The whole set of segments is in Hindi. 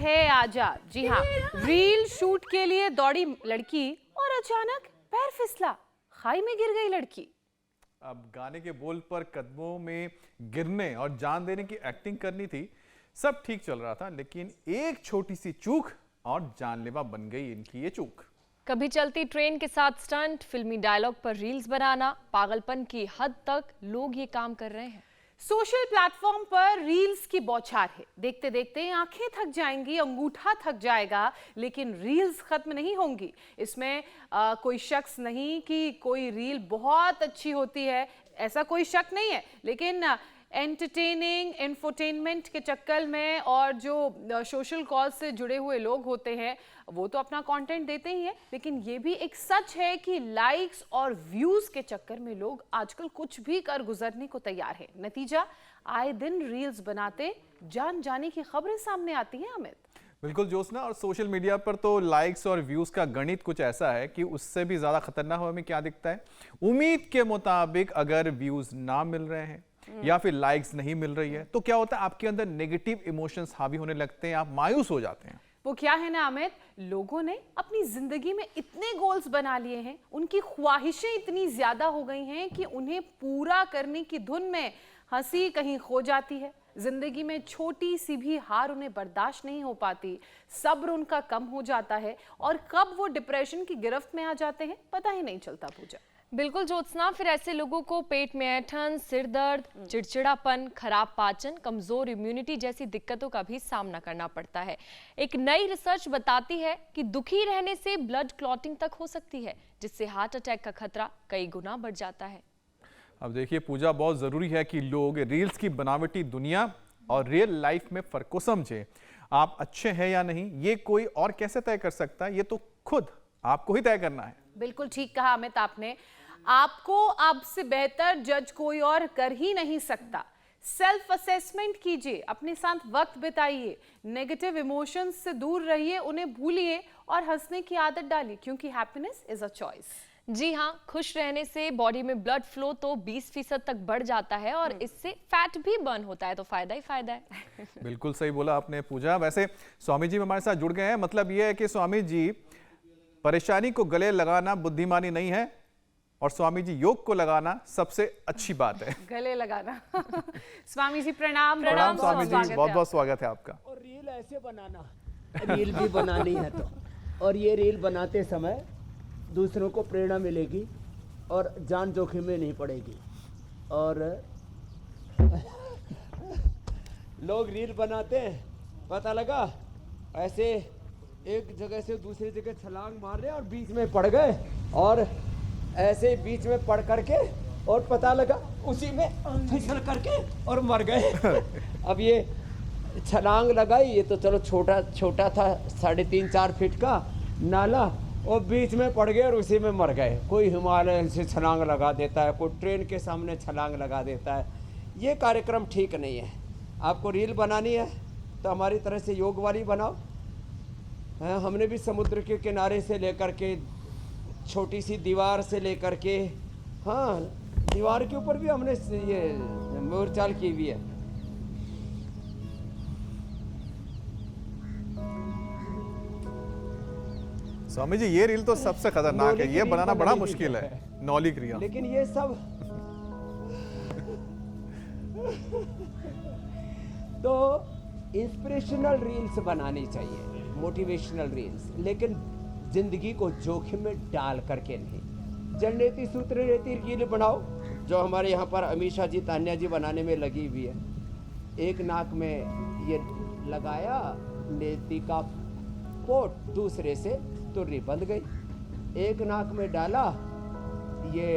है आजाद। जी हाँ, रील शूट के लिए दौड़ी लड़की और अचानक पैर फिसला, खाई में गिर गई लड़की। अब गाने के बोल पर कदमों में गिरने और जान देने की एक्टिंग करनी थी। सब ठीक चल रहा था, लेकिन एक छोटी सी चूक और जानलेवा बन गई इनकी ये चूक। कभी चलती ट्रेन के साथ स्टंट, फिल्मी डायलॉग पर रील्स बनाना, पागलपन की हद तक लोग ये काम कर रहे हैं। सोशल प्लेटफॉर्म पर रील्स की बौछार है। देखते देखते आंखें थक जाएंगी, अंगूठा थक जाएगा, लेकिन रील्स खत्म नहीं होंगी। इसमें कोई शख्स नहीं कि कोई रील बहुत अच्छी होती है, ऐसा कोई शक नहीं है। लेकिन एंटरटेनिंग, इंफोटेनमेंट के चक्कर में और जो सोशल कॉज से जुड़े हुए लोग होते हैं वो तो अपना कंटेंट देते ही हैं, लेकिन ये भी एक सच है कि लाइक्स और व्यूज के चक्कर में लोग आजकल कुछ भी कर गुजरने को तैयार हैं। नतीजा, आए दिन रील्स बनाते जान जाने की खबरें सामने आती हैं। अमित, बिल्कुल ज्योत्सना, और सोशल मीडिया पर तो लाइक्स और व्यूज का गणित कुछ ऐसा है कि उससे भी ज्यादा खतरनाक हमें क्या दिखता है। उम्मीद के मुताबिक अगर व्यूज ना मिल रहे हैं या फिर लाइक्स नहीं मिल रही है तो क्या होता है, आपके अंदर नेगेटिव इमोशंस हावी होने लगते हैं, आप मायूस हो जाते हैं। वो क्या है ना अमित, लोगों ने अपनी जिंदगी में इतने गोल्स बना लिए हैं, उनकी ख्वाहिशें इतनी ज्यादा हो गई हैं कि उन्हें पूरा करने की धुन में हंसी कहीं खो जाती है। जिंदगी में छोटी सी भी हार उन्हें बर्दाश्त नहीं हो पाती, सब्र उनका कम हो जाता है और कब वो डिप्रेशन की गिरफ्त में आ जाते हैं पता ही नहीं चलता। पूजा, बिल्कुल ज्योत्सना, फिर ऐसे लोगों को पेट में ऐंठन, सिर दर्द, चिड़चिड़ापन, खराब पाचन, कमजोर इम्यूनिटी जैसी दिक्कतों का भी सामना करना पड़ता है। एक नई रिसर्च बताती है कि दुखी रहने से ब्लड क्लॉटिंग तक हो सकती है, जिससे हार्ट अटैक का खतरा कई गुना बढ़ जाता है। अब देखिए पूजा, बहुत जरूरी है कि लोग रील्स की बनावटी दुनिया और रियल लाइफ में फर्क को समझे। आप अच्छे हैं या नहीं ये कोई और कैसे तय कर सकता है, ये तो खुद आपको ही तय करना है। बिल्कुल ठीक कहा अमित आपने, आपको आपसे बेहतर जज कोई और कर ही नहीं सकता। सेल्फ असेसमेंट कीजिए, अपने साथ वक्त बिताइए, नेगेटिव इमोशंस से दूर रहिए, उन्हें भूलिए और हंसने की आदत डालिए, क्योंकि हैप्पीनेस इज अ चॉइस। जी हाँ, खुश रहने से बॉडी में ब्लड फ्लो तो 20% तक बढ़ जाता है और इससे फैट भी बर्न होता है, तो फायदा ही फायदा है। बिल्कुल सही बोला आपने पूजा। वैसे स्वामी जी हमारे साथ जुड़ गए हैं, मतलब ये है कि स्वामी जी, परेशानी को गले लगाना बुद्धिमानी नहीं है और स्वामी जी योग को लगाना सबसे अच्छी बात है। गले लगाना। स्वामी जी प्रणाम। प्रणाम स्वामी जी, बहुत बहुत स्वागत है आपका। और रील ऐसे बनाना, रील भी बनानी है तो, और ये रील बनाते समय दूसरों को प्रेरणा मिलेगी और जान जोखिम में नहीं पड़ेगी। और लोग रील बनाते हैं, पता लगा ऐसे एक जगह से दूसरी जगह छलांग मार रहे और बीच में पड़ गए, और ऐसे बीच में पड़ करके और पता लगा उसी में फिसल करके और मर गए। अब ये छलांग लगाई, ये तो चलो छोटा छोटा था, 3.5-4 फीट का नाला, और बीच में पड़ गए और उसी में मर गए। कोई हिमालय से छलांग लगा देता है, कोई ट्रेन के सामने छलांग लगा देता है। ये कार्यक्रम ठीक नहीं है। आपको रील बनानी है तो हमारी तरह से योग वाली बनाओ। हमने भी समुद्र के किनारे से लेकर के, छोटी सी दीवार से लेकर के, हाँ दीवार के ऊपर भी हमने ये मोरचाल की हुई है। स्वामी जी ये रील तो सबसे खतरनाक है, ये बनाना बड़ा मुश्किल है। नौली क्रिया, लेकिन ये सब तो इंस्पिरेशनल रील्स बनानी चाहिए, मोटिवेशनल रील्स, लेकिन जिंदगी को जोखिम में डाल करके नहीं। जननेति सूत्र रेती रील बनाओ, जो हमारे यहाँ पर अमीषा जी, तान्या जी बनाने में लगी हुई है। एक नाक में ये लगाया नेति का पोट, दूसरे से तुर्री बंध गई। एक नाक में डाला ये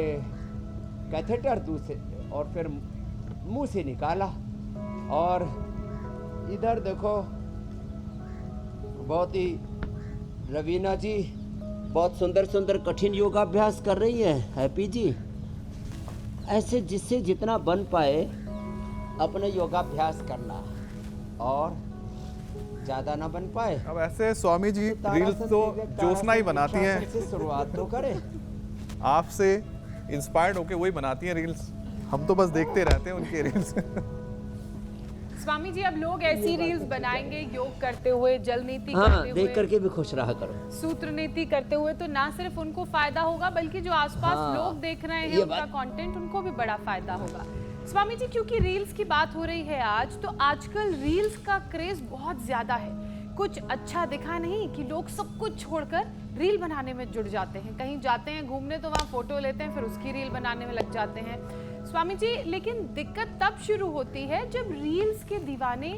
कैथेटर, दूसरे और फिर मुंह से निकाला। और इधर देखो, बहुत ही रवीना जी बहुत सुंदर सुंदर कठिन योगाभ्यास कर रही हैं। हैप्पी जी, ऐसे जिससे जितना बन पाए अपने योगाभ्यास करना, और ज्यादा ना बन पाए। अब ऐसे स्वामी जी रील्स तो ज्योत्सना ही बनाती हैं, शुरुआत तो करें। आपसे इंस्पायर्ड होके वही बनाती हैं रील्स, हम तो बस देखते रहते हैं उनके रील्स। स्वामी जी, अब लोग ऐसी रील्स बनाएंगे योग करते हुए, जल नीति हाँ, करते देख हुए, करके भी खुश रहा करो। सूत्र नीति करते हुए, तो ना सिर्फ उनको फायदा होगा बल्कि जो आसपास हाँ, लोग देख रहे हैं ये उनका कंटेंट, उनको भी बड़ा फायदा होगा। स्वामी जी, क्योंकि रील्स की बात हो रही है आज, तो आजकल रील्स का क्रेज बहुत ज्यादा है। कुछ अच्छा दिखा नहीं कि लोग सब कुछ छोड़कर रील बनाने में जुड़ जाते हैं। कहीं जाते हैं घूमने तो वहाँ फोटो लेते हैं, फिर उसकी रील बनाने में लग जाते हैं। स्वामी जी, लेकिन दिक्कत तब शुरू होती है जब रील्स के दीवाने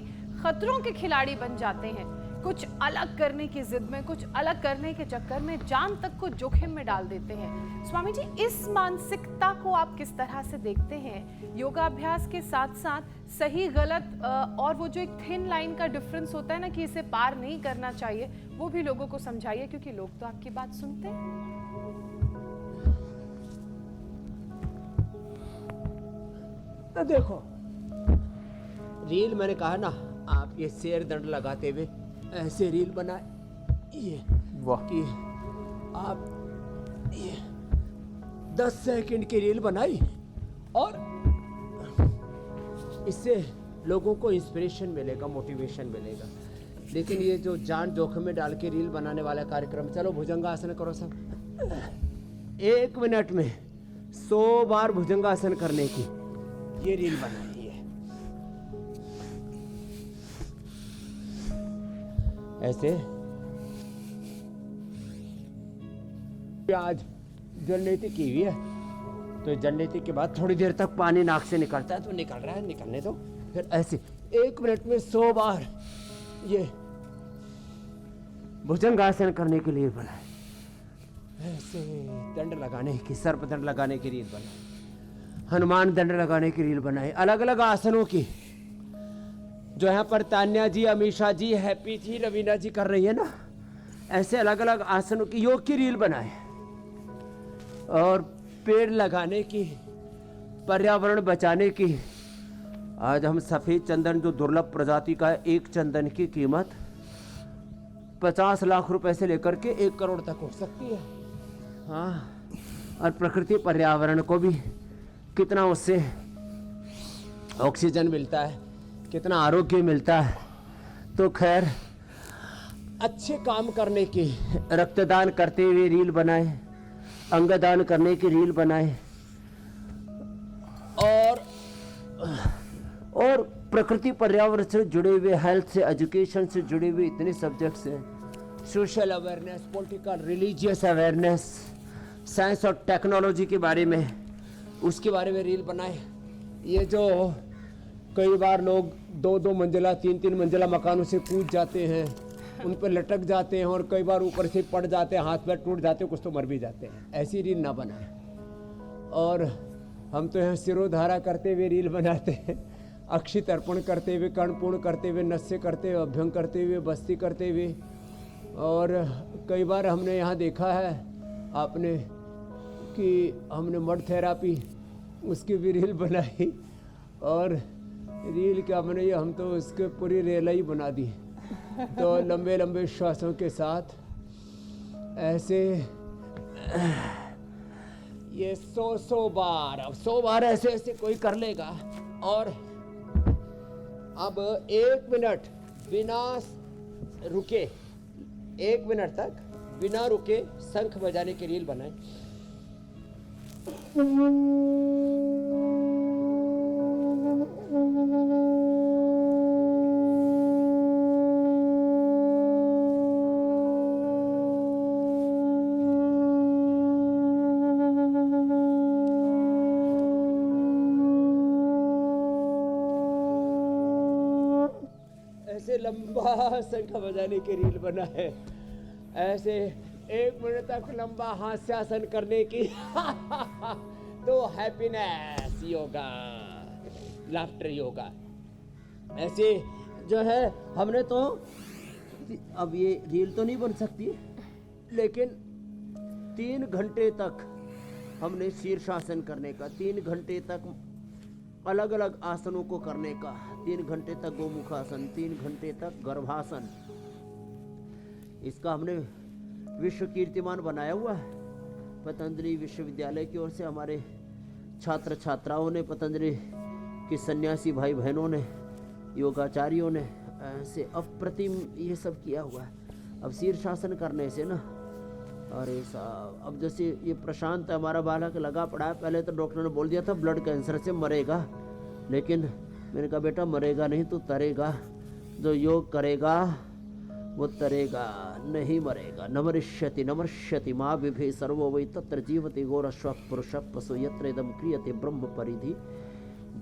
खतरों के खिलाड़ी बन जाते हैं। कुछ अलग करने की जिद में, कुछ अलग करने के चक्कर में जान तक को जोखिम में डाल देते हैं। स्वामी जी, इस मानसिकता को आप किस तरह से देखते हैं? योगाभ्यास के साथ साथ सही गलत और वो जो एक थिन लाइन का डिफरेंस होता है ना कि इसे पार नहीं करना चाहिए, वो भी लोगों को समझाइए, क्योंकि लोग तो आपकी बात सुनते हैं। तो देखो, रील मैंने कहा ना, आप ये शेर दंड लगाते हुए ऐसे रील बनाए, ये वाह, कि आप ये 10 सेकंड की रील बनाई और इससे लोगों को इंस्पिरेशन मिलेगा, मोटिवेशन मिलेगा। लेकिन ये जो जान जोखिम में डाल के रील बनाने वाला कार्यक्रम, चलो भुजंगासन करो सब, 1 मिनट में 100 बार भुजंगासन करने की ये रील बनाई है। ऐसे आज जल नीति की हुई है, तो जल नीति के बाद थोड़ी देर तक पानी नाक से निकलता है, तो निकल रहा है, निकलने दो। फिर ऐसे 1 मिनट में 100 बार ये भुजंगासन करने के लिए बनाए। ऐसे दंड लगाने की, सर्प दंड लगाने की रील बनाए, हनुमान दंड लगाने की रील बनाए, अलग अलग आसनों की, जो यहाँ पर तान्या जी, अमीषा जी, हैप्पी जी, रवीना जी कर रही है ना, ऐसे अलग अलग आसनों की योग की रील बनाए। और पेड़ लगाने की, पर्यावरण बचाने की। आज हम सफ़ेद चंदन, जो दुर्लभ प्रजाति का है, एक चंदन की कीमत 50 लाख रुपए से लेकर के 1 करोड़ तक हो सकती है। हाँ, और प्रकृति पर्यावरण को भी कितना उससे ऑक्सीजन मिलता है, कितना आरोग्य मिलता है। तो खैर, अच्छे काम करने की, रक्तदान करते हुए रील बनाए, अंगदान करने की रील बनाए, और प्रकृति पर्यावरण से जुड़े हुए, हेल्थ से, एजुकेशन से जुड़े हुए इतने सब्जेक्ट्स हैं, social awareness, political, religious awareness, science और टेक्नोलॉजी के बारे में, उसके बारे में रील बनाए। ये जो कई बार लोग 2-2 मंजिला, 3-3 मंजिला मकानों से कूद जाते हैं, उन पर लटक जाते हैं, और कई बार ऊपर से पड़ जाते हैं, हाथ पैर टूट जाते हैं, कुछ तो मर भी जाते हैं। ऐसी रील ना बनाए। और हम तो यहाँ सिरोधारा करते हुए रील बनाते हैं, अक्षित अर्पण करते हुए, कर्णपूर्ण करते हुए, नस्य करते हुए, अभ्यंग करते हुए, बस्ती करते हुए। और कई बार हमने यहाँ देखा है आपने कि हमने मड थेरापी, उसकी भी रील बनाई। और रील क्या बनाई, हम तो उसके पूरी रेला ही बना दी। तो लंबे लंबे श्वासों के साथ ऐसे ये 100 बार, अब 100 बार ऐसे ऐसे कोई कर लेगा। और अब 1 मिनट बिना रुके, 1 मिनट तक बिना रुके शंख बजाने की रील बनाए। ऐसे लंबा शंख बजाने की रील बना है, ऐसे 1 मिनट तक लंबा हास्यासन करने की। तो हैप्पीनेस योगा, लाफ्टर योगा, ऐसे जो है हमने तो, अब ये रील तो नहीं बन सकती, लेकिन 3 घंटे तक हमने शीर्षासन करने का, 3 घंटे तक अलग अलग आसनों को करने का, 3 घंटे तक गोमुखासन, 3 घंटे तक गर्भासन, इसका हमने विश्व कीर्तिमान बनाया हुआ है। पतंजलि विश्वविद्यालय की ओर से हमारे छात्र छात्राओं ने, पतंजलि के सन्यासी भाई बहनों ने योगाचार्यों ने ऐसे अप्रतिम ये सब किया हुआ है। अब शीर्षासन करने से ना, अरे साहब, अब जैसे ये प्रशांत हमारा बालक लगा पड़ा है, पहले तो डॉक्टर ने बोल दिया था ब्लड कैंसर से मरेगा, लेकिन मैंने कहा बेटा मरेगा नहीं तो तरेगा, जो योग करेगा वो तरेगा, नहीं मरेगा। नमर्ष्यति माँ विभे सर्वो वै तत्र जीवति गोरश्व पुरुष पशु यत्र इदं क्रियते ब्रह्म परिधि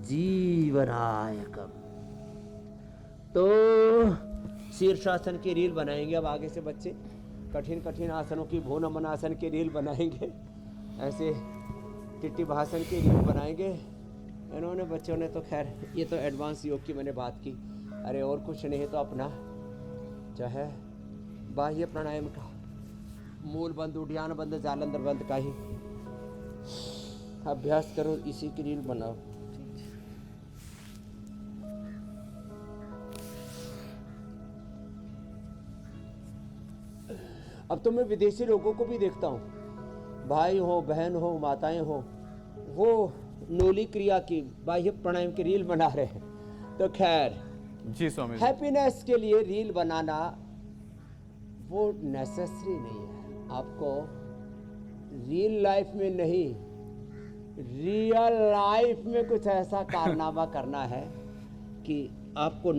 जीवनायकम। तो शीर्षासन की रील बनाएंगे अब आगे से बच्चे, कठिन कठिन आसनों की, भू नमन आसन की रील बनाएंगे, ऐसे टिट्टी भाषण की रील बनाएंगे। इन्होंने बच्चों ने तो खैर, ये तो एडवांस योग की मैंने बात की। अरे और कुछ नहीं तो अपना चाहे बाह्य प्राणायाम का मूल बंद, उड्डयन बंद, जालंधर बंद का ही अभ्यास करो, इसी की रील बनाओ। अब तो मैं विदेशी लोगों को भी देखता हूँ, भाई हो, बहन हो, माताएं हो, वो नोली क्रिया की बाह्य प्राणायाम की रील बना रहे हैं। तो खैर जी स्वामी जी। हैप्पीनेस के लिए रील बनाना वो नेसेसरी नहीं है। आपको रियल लाइफ में नहीं, रियल लाइफ में कुछ ऐसा कारनामा करना है कि आपको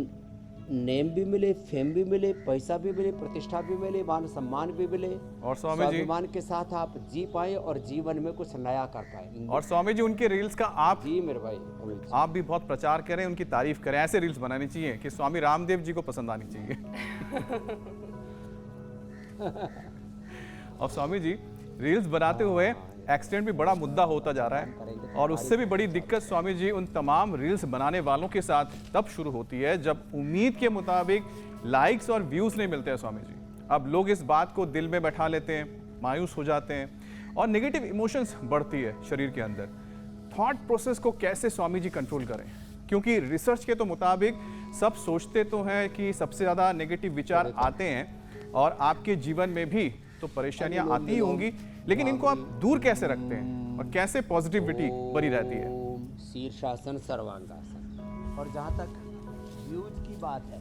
नेम भी मिले, फेम भी मिले, पैसा भी मिले, प्रतिष्ठा भी मिले, मान सम्मान भी मिले, और स्वामी जी, स्वाभिमान के साथ आप जी पाए और जीवन में कुछ नया कर पाए। और स्वामी जी उनके रील्स का आप जी मेरे भाई, आप भी बहुत प्रचार करें, उनकी तारीफ करें। ऐसे रील्स बनानी चाहिए कि स्वामी रामदेव जी को पसंद आनी चाहिए। और स्वामी जी रील्स बनाते हुए एक्सीडेंट भी बड़ा मुद्दा होता जा रहा है, और उससे भी बड़ी दिक्कत स्वामी जी उन तमाम रील्स बनाने वालों के साथ तब शुरू होती है जब उम्मीद के मुताबिक लाइक्स और व्यूज नहीं मिलते हैं स्वामी जी। अब लोग इस बात को दिल में बैठा लेते हैं, मायूस हो जाते हैं और नेगेटिव इमोशंस बढ़ती है शरीर के अंदर। थॉट प्रोसेस को कैसे स्वामी जी कंट्रोल करें, क्योंकि रिसर्च के तो मुताबिक सब सोचते तो हैं कि सबसे ज़्यादा नेगेटिव विचार आते हैं और आपके जीवन में भी तो परेशानियां आती ही होंगी, लेकिन इनको आप दूर कैसे रखते हैं और कैसे पॉजिटिविटी बनी रहती है? शीर्षासन, सर्वांगासन। और जहाँ तक व्यूज की बात है,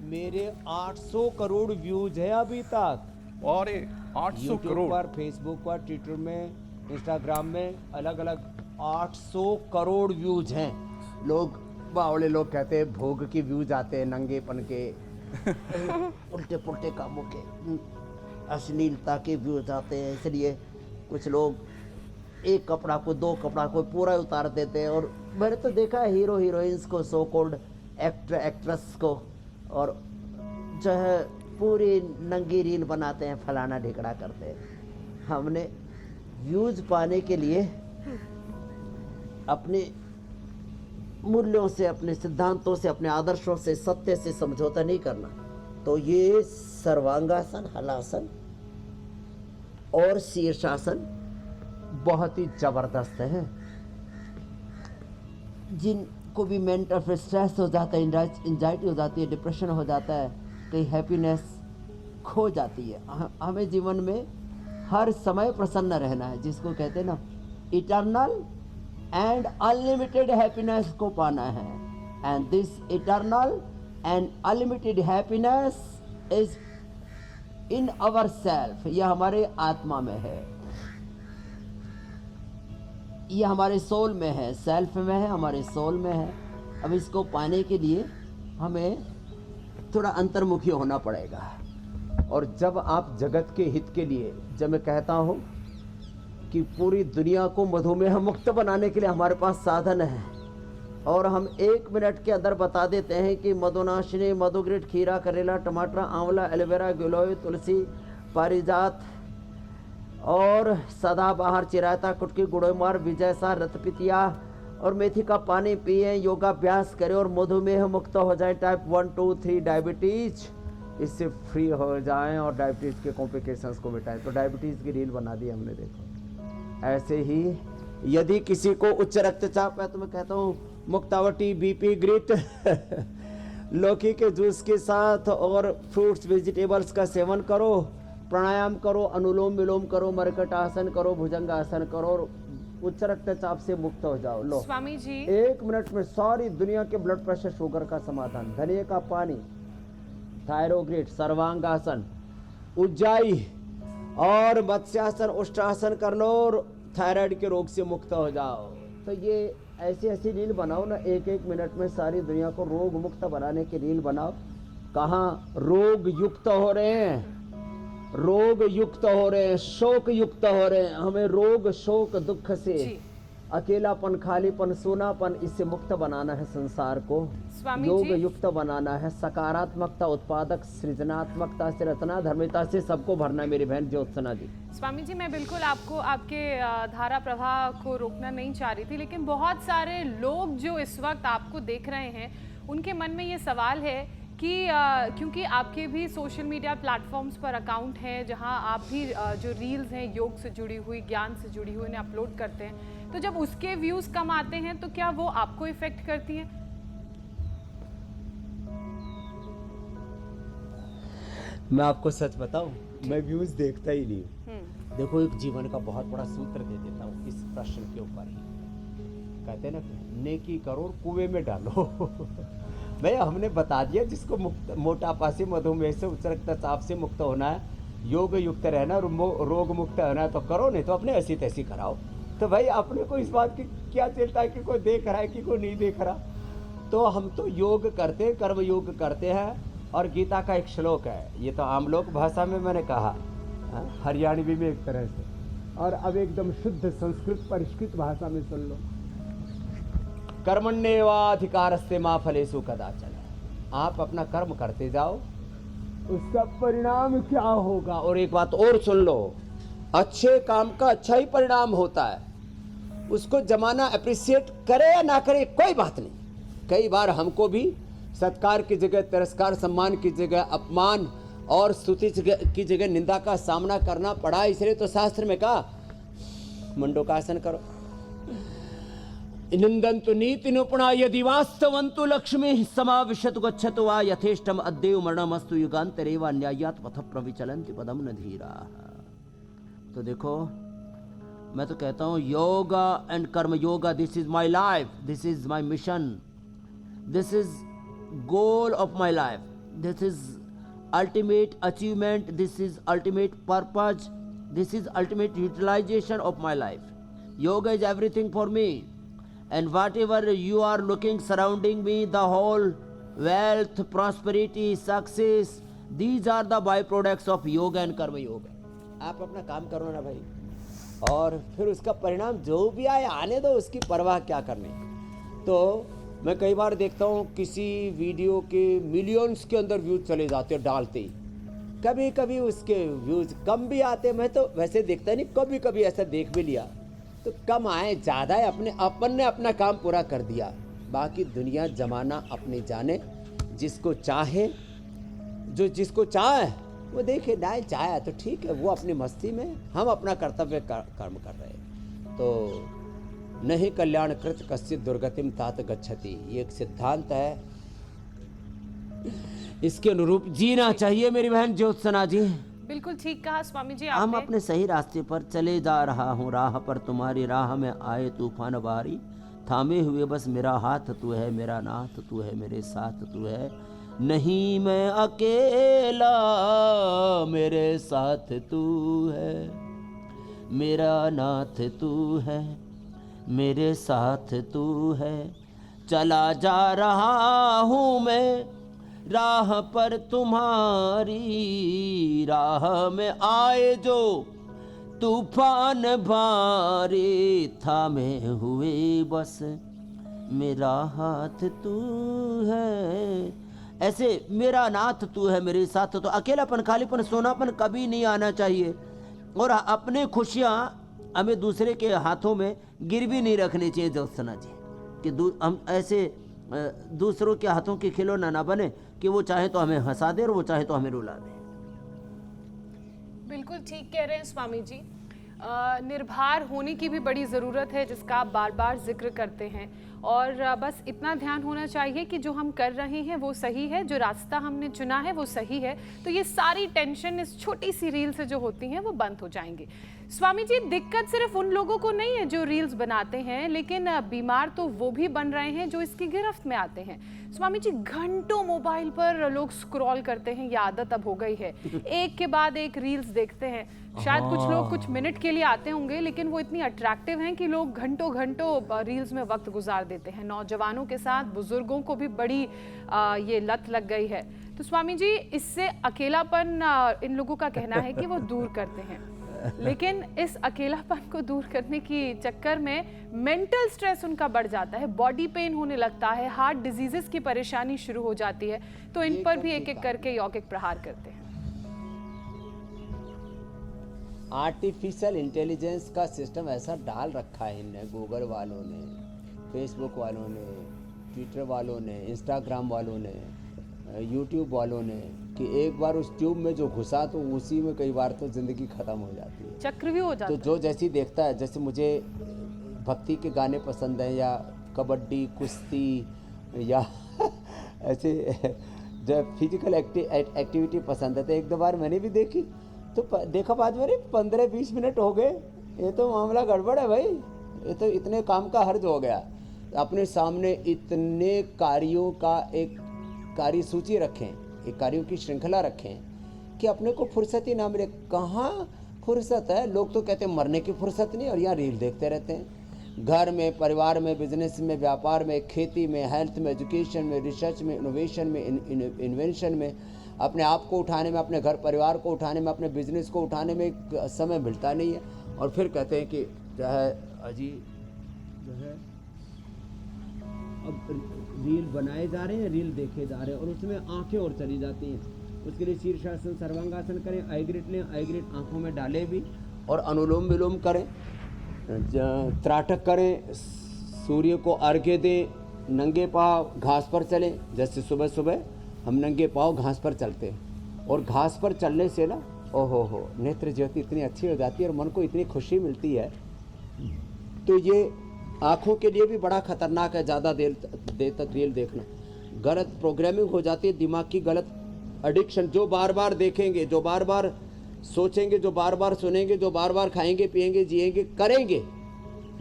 मेरे 800 करोड़ व्यूज है अभी तक। और 800 करोड़ पर, फेसबुक पर, ट्विटर में, इंस्टाग्राम में, अलग अलग 800 करोड़ व्यूज हैं। लोग बावड़े लोग कहते हैं भोग की व्यूज आते हैं, नंगेपन के उल्टे पुल्टे कामों के, अश्लीलता के व्यूज आते हैं। इसलिए कुछ लोग एक कपड़ा को, दो कपड़ा को पूरा उतार देते हैं। और मैंने तो देखा है हीरो हीरोइंस को, सो कॉल्ड एक्टर एक्ट्रेस को, और जो है पूरी नंगी रील बनाते हैं, फलाना ढिकड़ा करते हैं। हमने व्यूज पाने के लिए अपने मूल्यों से, अपने सिद्धांतों से, अपने आदर्शों से, सत्य से समझौता नहीं करना। तो ये सर्वांगासन, हलासन और शीर्षासन बहुत ही जबरदस्त है। जिनको भी मेंटल स्ट्रेस हो जाता है, एंजाइटी हो जाती है, डिप्रेशन हो जाता है, कहीं हैप्पीनेस खो जाती है। हमें जीवन में हर समय प्रसन्न रहना है, जिसको कहते हैं ना इटर्नल एंड अनलिमिटेड हैप्पीनेस को पाना है। And this eternal and unlimited happiness is in our self. यह हमारे आत्मा में है, यह हमारे सोल में है, सेल्फ में है, हमारे सोल में है। अब इसको पाने के लिए हमें थोड़ा अंतर्मुखी होना पड़ेगा। और जब आप जगत के हित के लिए, जब मैं कहता हूँ कि पूरी दुनिया को मधुमेह मुक्त बनाने के लिए हमारे पास साधन है, और हम 1 मिनट के अंदर बता देते हैं कि मधुनाशिनी, मधुग्रिट, खीरा, करेला, टमाटर, आंवला, एलोवेरा, गिलोय, तुलसी, पारिजात और सदाबहार, चिरायता, कुटकी, गुड़ोमार, विजयसा, रतपितिया और मेथी का पानी पिए, योगाभ्यास करें और मधुमेह मुक्त हो जाए। टाइप 1, 2, 3 डायबिटीज इससे फ्री हो जाएं और डायबिटीज़ के कॉम्प्लिकेशंस को मिटाएं। तो डायबिटीज़ की रील बना दी हमने, देखो। ऐसे ही यदि किसी को उच्च रक्तचाप है तो मैं कहता हूँ मुक्तावटी, बीपी ग्रिट लौकी के जूस के साथ और फ्रूट्स वेजिटेबल्स का सेवन करो, प्राणायाम करो, अनुलोम विलोम करो, मरकट आसन करो, भुजंग आसन करो, और उच्च रक्तचाप से मुक्त हो जाओ। लो स्वामी जी 1 मिनट में सारी दुनिया के ब्लड प्रेशर शुगर का समाधान। धनिया का पानी, थायरोग्रिड, सर्वांगासन, उज्जाई और मत्स्यासन, उष्टासन कर लो और थायराइड के रोग से मुक्त हो जाओ। तो ये ऐसी ऐसी रील बनाओ ना, 1-1 मिनट में सारी दुनिया को रोग मुक्त बनाने की रील बनाओ। कहाँ रोग युक्त हो रहे हैं, रोग युक्त हो रहे हैं, शोक युक्त हो रहे हैं। हमें रोग शोक दुख से, जी। अकेलापन, खालीपन, सूनापन, इससे मुक्त बनाना है संसार को। स्वामी योग जी युक्त बनाना है, सकारात्मकता, उत्पादक, सृजनात्मकता से, रचना धर्मिता से सबको भरना है मेरी बहन ज्योत्सना जी। स्वामी जी मैं बिल्कुल आपको आपके धारा प्रवाह को रोकना नहीं चाह रही थी, लेकिन बहुत सारे लोग जो इस वक्त आपको देख रहे हैं उनके मन में ये सवाल है कि क्योंकि आपके भी सोशल मीडिया प्लेटफॉर्म्स पर अकाउंट हैं जहां आप भी जो रील्स हैं योग से जुड़ी हुई, ज्ञान से जुड़ी हुई, उन्हें अपलोड करते हैं, तो जब उसके व्यूज़ कम आते हैं तो क्या वो आपको इफेक्ट करती हैं? मैं आपको सच बताऊं, मैं व्यूज देखता ही नहीं हूं। देखो एक जीवन का बहुत बड़ा सूत्र दे देता हूँ इस प्रश्न के ऊपर ही। कहते हैं ना, नेकी करो और कुएं में डालो। भाई हमने बता दिया, जिसको मुक्त, मोटापा से, मधुमेह से, उच्च रक्तचाप से मुक्त होना है, योग युक्त रहना और रोग मुक्त होना है तो करो, नहीं तो अपने ऐसी तैसी कराओ। तो भाई अपने को इस बात की क्या चिंता है कि कोई देख रहा है कि कोई नहीं देख रहा। तो हम तो योग करते हैं, कर्म योग करते हैं। और गीता का एक श्लोक है, ये तो आम लोक भाषा में मैंने कहा, हरियाणवी में एक तरह से, और अब एकदम शुद्ध संस्कृत परिष्कृत भाषा में सुन लो। कर्मण्येवाधिकारस्ते मा फलेषु कदाचन। आप अपना कर्म करते जाओ, उसका परिणाम क्या होगा। और एक बात और सुन लो, अच्छे काम का अच्छा ही परिणाम होता है। उसको जमाना अप्रिशिएट करे या ना करे कोई बात नहीं। कई बार हमको भी सत्कार की जगह तिरस्कार, सम्मान की जगह अपमान और स्तुति की जगह निंदा का सामना करना पड़ा। इसलिए तो शास्त्र में कहा मंडूकासन करो। निंदन्तु नीति निपुणा यदि वास्तवन्तु लक्ष्मी समाविशतु गच्छतु वा यथेष्टम अद्येव मरणमस्तु युगान्तरेव अन्यायात् पथ प्रविचलन्ति पदम न धीराः। तो देखो मैं तो कहता हूँ योगा एंड कर्म yoga, this is my life, this is my mission, this is goal of my life, this is ultimate achievement, this is ultimate purpose, this is ultimate utilization of my life. Yoga is everything for me, and whatever you are looking surrounding me, the whole wealth, prosperity, success, these are the byproducts of yoga and karma yoga. आप अपना काम करो ना भाई, और फिर उसका परिणाम जो भी आए आने दो, उसकी परवाह क्या करनी। तो मैं कई बार देखता हूँ किसी वीडियो के मिलियंस के अंदर व्यूज चले जाते डालते ही, कभी कभी उसके व्यूज कम भी आते। मैं तो वैसे देखता नहीं, कभी कभी ऐसा देख भी लिया तो कम आए ज़्यादा है, अपन ने अपना काम पूरा कर दिया। बाकी दुनिया जमाना अपने जाने, जिसको चाहे, जो जिसको चाहे वो देखे, ना चाहे तो ठीक है, वो अपनी मस्ती में, हम अपना कर्तव्य कर्म कर रहे हैं। तो नहीं कल्याण कृत कश्चित दुर्गतिम तात गच्छति, ये एक सिद्धांत है, इसके अनुरूप जीना चाहिए मेरी बहन ज्योत्सना जी। बिल्कुल ठीक कहा स्वामी जी हम आपने। अपने सही रास्ते पर चले जा रहा हूँ, राह पर तुम्हारी राह में आए तूफान बारी, थामे हुए बस मेरा हाथ तू है, मेरा नाथ तू है, मेरे साथ तू है, नहीं मैं अकेला, मेरे साथ तू है, मेरा नाथ तू है, मेरे साथ तू है। चला जा रहा हूँ मैं राह पर तुम्हारी, राह में आए जो तूफान भारी, थामे हुए बस मेरा हाथ तू है। ऐसे मेरा नाथ तू है, मेरे साथ तो अकेलापन, खालीपन, सोनापन कभी नहीं आना चाहिए। और अपने खुशियाँ हमें दूसरे के हाथों में गिरवी नहीं रखनी चाहिए ज्योत्सना जी, कि हम ऐसे दूसरों के हाथों के खिलौना ना बने कि वो चाहे तो हमें हंसा दे और वो चाहे तो हमें रुला दे। बिल्कुल ठीक कह रहे हैं स्वामी जी। निर्भर होने की भी बड़ी ज़रूरत है, जिसका आप बार बार जिक्र करते हैं। और बस इतना ध्यान होना चाहिए कि जो हम कर रहे हैं वो सही है, जो रास्ता हमने चुना है वो सही है, तो ये सारी टेंशन इस छोटी सी रील से जो होती हैं वो बंद हो जाएंगी। स्वामी जी, दिक्कत सिर्फ उन लोगों को नहीं है जो रील्स बनाते हैं, लेकिन बीमार तो वो भी बन रहे हैं जो इसकी गिरफ्त में आते हैं। स्वामी जी, घंटों मोबाइल पर लोग स्क्रॉल करते हैं, ये आदत अब हो गई है, एक के बाद एक रील्स देखते हैं। शायद कुछ लोग कुछ मिनट के लिए आते होंगे, लेकिन वो इतनी अट्रैक्टिव हैं कि लोग घंटों घंटों रील्स में वक्त गुजार देते हैं। नौजवानों के साथ बुजुर्गों को भी बड़ी ये लत लग गई है। तो स्वामी जी, इससे अकेलापन इन लोगों का कहना है कि वो दूर करते हैं, लेकिन इस अकेलापन को दूर करने की चक्कर में मेंटल स्ट्रेस उनका बढ़ जाता है, बॉडी पेन होने लगता है, हार्ट डिजीजेस की परेशानी शुरू हो जाती है। तो इन पर भी एक एक करके यौगिक प्रहार करते हैं। आर्टिफिशियल इंटेलिजेंस का सिस्टम ऐसा डाल रखा है इनने, गूगल वालों ने, फेसबुक वालों ने, ट्विटर वालों ने, इंस्टाग्राम वालों ने, यूट्यूब वालों ने, कि एक बार उस ट्यूब में जो घुसा तो उसी में कई बार तो ज़िंदगी ख़त्म हो जाती है, चक्रव्यूह हो जाता तो जो जैसी देखता है, जैसे मुझे भक्ति के गाने पसंद हैं या कबड्डी, कुश्ती या ऐसे जो फिजिकल एक्टिविटी पसंद है, तो एक दो बार मैंने भी देखी, तो देखा बाद में 15-20 मिनट हो गए, ये तो मामला गड़बड़ है भाई, ये तो इतने काम का हर्ज हो गया। अपने सामने इतने कार्यों का एक कार्य सूची रखें, एक कार्यों की श्रृंखला रखें कि अपने को फुर्सत ही ना मिले। कहाँ फुर्सत है, लोग तो कहते हैं मरने की फुर्सत नहीं, और यहाँ रील देखते रहते हैं। घर में, परिवार में, बिजनेस में, व्यापार में, खेती में, हेल्थ में, एजुकेशन में, रिसर्च में, इनोवेशन में, इन्वेंशन में, अपने आप को उठाने में, अपने घर परिवार को उठाने में, अपने बिजनेस को उठाने में समय मिलता नहीं है। और फिर कहते हैं कि जो है अजी जो है अब रील बनाए जा रहे हैं, रील देखे जा रहे हैं, और उसमें आंखें और चली जाती हैं। उसके लिए शीर्षासन, सर्वांगासन करें, आइग्रिट लें, आइग्रिट आंखों में डालें भी, और अनुलोम विलोम करें, त्राटक करें, सूर्य को अर्घ्य दें, नंगे पाँव घास पर चलें। जैसे सुबह सुबह हम नंगे पाँव घास पर चलते हैं, और घास पर चलने से ना ओहो हो नेत्र ज्योति इतनी अच्छी हो जाती है और मन को इतनी खुशी मिलती है। तो ये आँखों के लिए भी बड़ा खतरनाक है ज़्यादा देर तक रील देखना। गलत प्रोग्रामिंग हो जाती है दिमाग की, गलत एडिक्शन। जो बार बार देखेंगे, जो बार बार सोचेंगे, जो बार बार सुनेंगे, जो बार बार खाएंगे, पिएंगे, जिएंगे, करेंगे,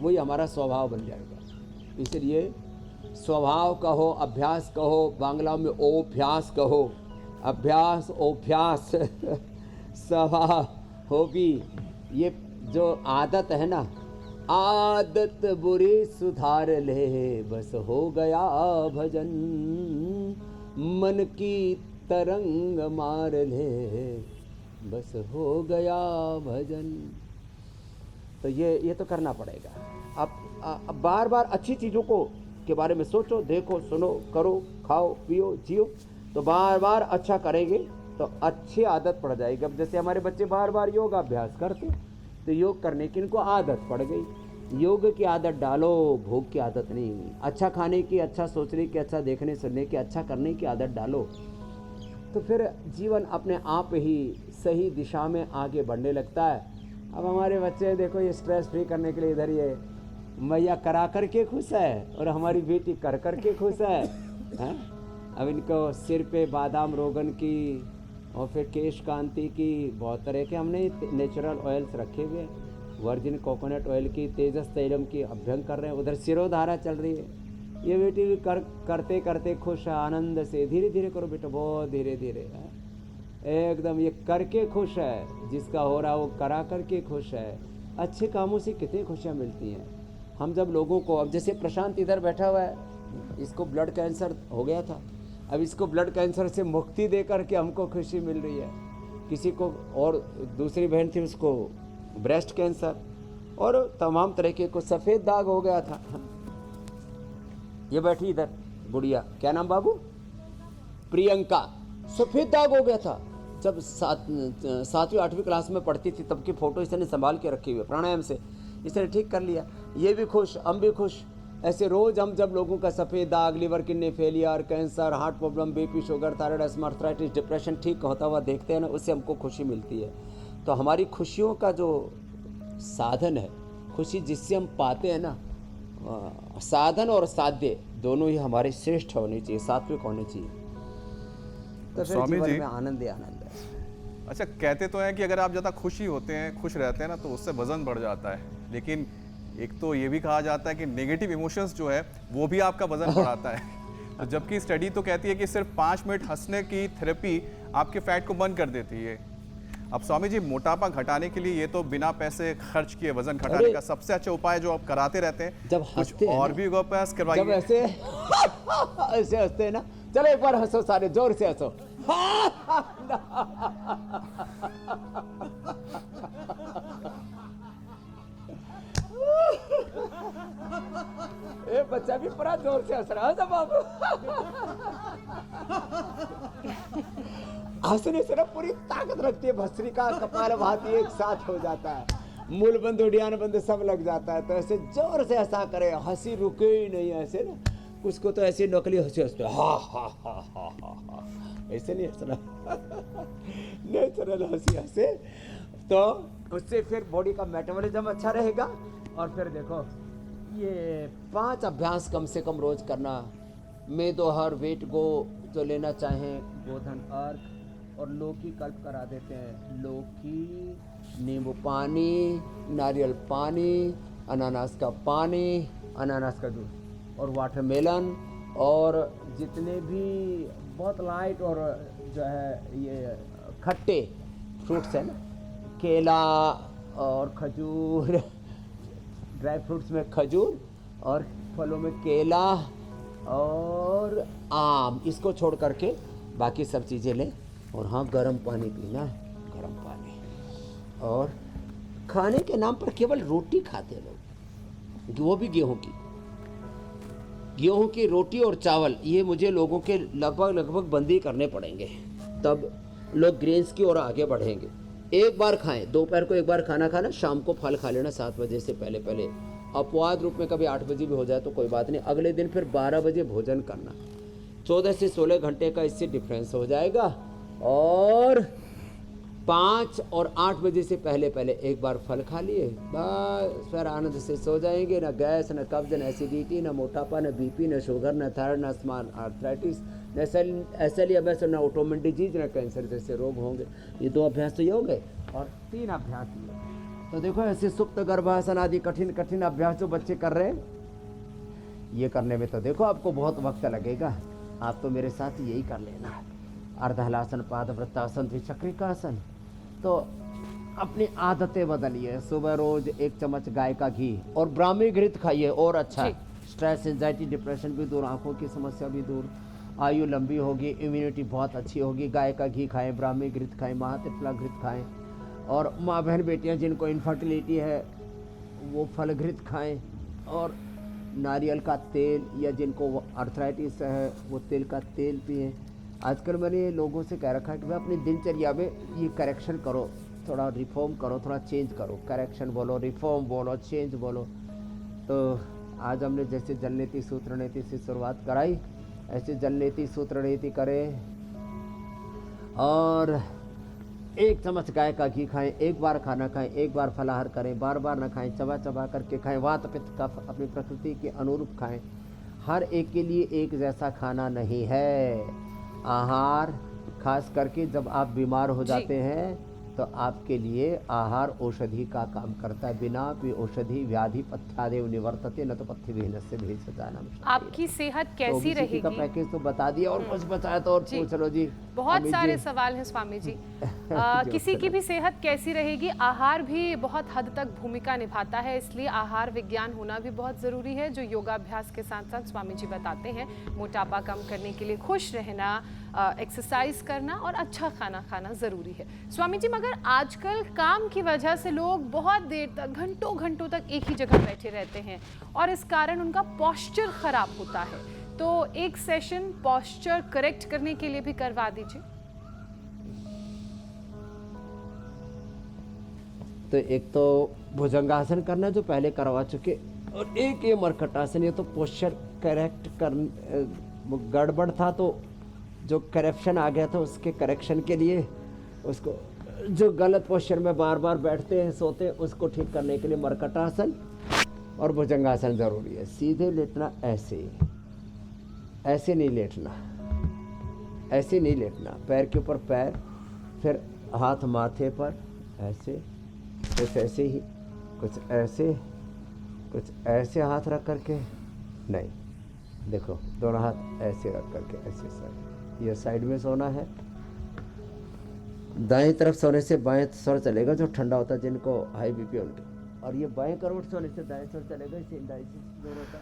वही हमारा स्वभाव बन जाएगा। इसलिए स्वभाव कहो, अभ्यास कहो, बांग्ला में ओभ्यास कहो, अभ्यास ओभ्यास स्वभाव हॉबी। ये जो आदत है ना, आदत बुरी सुधार ले, बस हो गया भजन, मन की तरंग मार ले, बस हो गया भजन। तो ये तो करना पड़ेगा। अब बार बार अच्छी चीज़ों को के बारे में सोचो, देखो, सुनो, करो, खाओ, पियो, जियो, तो बार बार अच्छा करेंगे तो अच्छी आदत पड़ जाएगी। अब जैसे हमारे बच्चे बार बार योग अभ्यास करते, तो योग करने की इनको आदत पड़ गई। योग की आदत डालो, भूख की आदत नहीं। अच्छा खाने की, अच्छा सोचने की, अच्छा देखने सुनने की, अच्छा करने की आदत डालो, तो फिर जीवन अपने आप ही सही दिशा में आगे बढ़ने लगता है। अब हमारे बच्चे देखो, ये स्ट्रेस फ्री करने के लिए इधर ये मैया करा करके खुश है, और हमारी बेटी कर करके खुश है, हैं? अब इनको सिर पे बादाम रोगन की और फिर केश कांति की, बहुत तरह के हमने नेचुरल ऑयल्स रखे हुए, वर्जिन कोकोनट ऑयल की, तेजस तैलम की अभ्यंग कर रहे हैं। उधर सिरोधारा चल रही है। ये बेटी भी करते करते खुश है, आनंद से। धीरे धीरे करो बेटा, बहुत धीरे धीरे, एकदम ये करके खुश है। जिसका हो रहा है वो करा करके खुश है। अच्छे कामों से कितनी खुशियाँ मिलती हैं। हम जब लोगों को, अब जैसे प्रशांत इधर बैठा हुआ है, इसको ब्लड कैंसर हो गया था, अब इसको ब्लड कैंसर से मुक्ति दे करके हमको खुशी मिल रही है। किसी को, और दूसरी बहन थी, उसको ब्रेस्ट कैंसर और तमाम तरीके को सफ़ेद दाग हो गया था। ये बैठी इधर गुड़िया, क्या नाम बाबू? प्रियंका। सफ़ेद दाग हो गया था। जब 7वीं 8वीं क्लास में पढ़ती थी तब की फ़ोटो इसने संभाल के रखी हुई है। प्राणायाम से इसने ठीक कर लिया। ये भी खुश, हम भी खुश। ऐसे रोज़ हम जब लोगों का सफ़ेद दाग, liver kidney failure, cancer, heart problem, BP, sugar, thyroid, asthma, arthritis, depression ठीक होता हुआ देखते हैं ना, उससे हमको खुशी मिलती है। तो हमारी खुशियों का जो साधन है, खुशी जिससे हम पाते हैं ना, साधन और साध्य दोनों ही हमारे श्रेष्ठ होने चाहिए, सात्विक होने चाहिए, तो फिर स्वामी जीवन जी, में आनंद ही आनंद है। अच्छा, कहते तो हैं कि अगर आप ज़्यादा खुशी होते हैं, खुश रहते हैं ना, तो उससे वजन बढ़ जाता है, लेकिन एक तो ये भी कहा जाता है कि नेगेटिव इमोशंस जो है वो भी आपका वजन बढ़ाता है। तो जबकि स्टडी तो कहती है कि सिर्फ 5 मिनट हंसने की थेरेपी आपके फैट को बंद कर देती है। अब स्वामी जी, मोटापा घटाने के लिए ये तो बिना पैसे खर्च किए वजन घटाने अरे, का सबसे अच्छा उपाय जो आप कराते रहते हैं, जब कुछ हंसते हैं और ना, भी अभ्यास जब करवाइए। ऐसे ऐसे हंसते हैं ना, चलो एक बार हंसो, सारे जोर से हंसो। ए बच्चा भी पूरा जोर से हंस रहा है बाबू। हंसने से ना पूरी ताकत रखती है, भस्त्रिका कपाल भाती एक साथ हो जाता है, मूल बंद उड़ियान बंद सब लग जाता है। तो ऐसे जोर से हंसा करे, हंसी रुके ही नहीं। ऐसे ना कुछ को तो ऐसी नकली हंसी हंसते हा हा हा हा हा, ऐसे नहीं हंसना, नेचुरल हंसी हंसे तो उससे फिर बॉडी का मेटाबॉलिज्म अच्छा रहेगा। और फिर देखो ये 5 अभ्यास कम से कम रोज करना। मैं तो हर वेट को जो लेना चाहें, गोधन अर्क और लौकी कल्प करा देते हैं। लौकी, नींबू पानी, नारियल पानी, अनानास का पानी, अनानास का जूस और वाटरमेलन, और जितने भी बहुत लाइट और जो है ये खट्टे फ्रूट्स हैं ना, केला और खजूर, ड्राई फ्रूट्स में खजूर और फलों में केला और आम, इसको छोड़ करके बाकी सब चीज़ें लें। और हाँ, गर्म पानी पीना, गर्म पानी। और खाने के नाम पर केवल रोटी खाते हैं लोग, वो भी गेहूं की रोटी और चावल, ये मुझे लोगों के लगभग बंदी करने पड़ेंगे, तब लोग ग्रेन्स की ओर आगे बढ़ेंगे। एक बार खाएं, दोपहर को एक बार खाना खाना, शाम को फल खा लेना 7 बजे से पहले। अपवाद रूप में कभी 8 बजे भी हो जाए तो कोई बात नहीं, अगले दिन फिर 12 बजे भोजन करना। 14 से 16 घंटे का इससे डिफरेंस हो जाएगा। और 5 और 8 बजे से पहले एक बार फल खा लिए, बस फिर आनंद से सो जाएंगे। ना गैस, न कब्ज, न एसिडिटी, न मोटापा, न बीपी, न शुगर, न थायराइड, न स्मॉल आर्थराइटिस, न SLE, न ऑटोमिन डिजीज, न कैंसर जैसे रोग होंगे। ये 2 अभ्यास तो ये हो गए, और 3 अभ्यास ये। तो देखो ऐसे सुप्त गर्भासन आदि कठिन अभ्यास जो बच्चे कर रहे हैं, ये करने में तो देखो आपको बहुत वक्त लगेगा। आप तो मेरे साथ यही कर लेना, अर्धहलासन, पादवृत्तासन, द्विचक्रिकासन। तो अपनी आदतें बदलिए, सुबह रोज 1 चम्मच गाय का घी और ब्राह्मी घृत खाइए, और अच्छा, स्ट्रेस, एंजाइटी, डिप्रेशन भी दूर, आंखों की समस्या भी दूर, आयु लंबी होगी, इम्यूनिटी बहुत अच्छी होगी। गाय का घी खाएं, ब्राह्मी घृत खाएं, महात्रिफला घृत खाएं। और माँ बहन बेटियाँ जिनको इनफर्टिलिटी है वो फल घृत खाएं। और नारियल का तेल, या जिनको आर्थराइटिस है वो तिल का तेल पिएं। आजकल मैंने लोगों से कह रखा है कि भाई अपनी दिनचर्या में ये करेक्शन करो, थोड़ा रिफॉर्म करो, थोड़ा चेंज करो। करेक्शन बोलो, रिफॉर्म बोलो, चेंज बोलो। तो आज हमने जैसे जल नीति सूत्र नीति से शुरुआत कराई, ऐसे जल नीति सूत्र नीति करें। और 1 चम्मच गाय का घी खाएं, 1 बार खाना खाएं, 1 बार फलाहार करें, बार न खाएं, चबा करके खाएं, वात पित्त कफ अपनी प्रकृति के अनुरूप खाएं। हर एक के लिए एक जैसा खाना नहीं है। आहार खास करके जब आप बीमार हो जाते हैं तो आपके लिए आहार औषधि का काम करता है। बिना भी औषधि व्याधि पथ्यादेव निवर्तते, न तो पथ्य विहीनस्य भेषजानम। आपकी सेहत कैसी का रहेगी? पैकेज तो बता दिया, और कुछ बचाया तो और पूछ लो जी। बहुत अमित सारे जी। सवाल हैं स्वामी जी। किसी की भी सेहत कैसी रहेगी, आहार भी बहुत हद तक भूमिका निभाता है, इसलिए आहार विज्ञान होना भी बहुत ज़रूरी है, जो योगाभ्यास के साथ साथ स्वामी जी बताते हैं। मोटापा कम करने के लिए खुश रहना, एक्सरसाइज करना और अच्छा खाना खाना ज़रूरी है। स्वामी जी, मगर आजकल काम की वजह से लोग बहुत देर तक, घंटों तक एक ही जगह बैठे रहते हैं और इस कारण उनका पोस्चर खराब होता है। तो एक सेशन पोस्चर करेक्ट करने के लिए भी करवा दीजिए। तो एक तो भुजंगासन करना जो पहले करवा चुके, और एक ये मरकटासन, ये तो पोस्चर करेक्ट कर गड़बड़ था तो जो करेक्शन आ गया था उसके करेक्शन के लिए, उसको जो गलत पोस्चर में बार बैठते हैं सोते हैं उसको ठीक करने के लिए मरकटासन। और भुजंगासन जरूरी है। सीधे लेटना ऐसे, ऐसे नहीं लेटना, ऐसे नहीं लेटना, पैर के ऊपर पैर, फिर हाथ माथे पर ऐसे, कुछ ऐसे ही, कुछ ऐसे, कुछ ऐसे हाथ रख करके, नहीं देखो दोनों हाथ ऐसे रख करके ऐसे साइड, ये साइड में सोना है। दाएं तरफ सोने से बाएं सर चलेगा, जो ठंडा होता है जिनको हाई बीपी उनके, और ये बाएं करवट सोने से दाएं सर चलेगा, इससे डाइजेशन दोनों का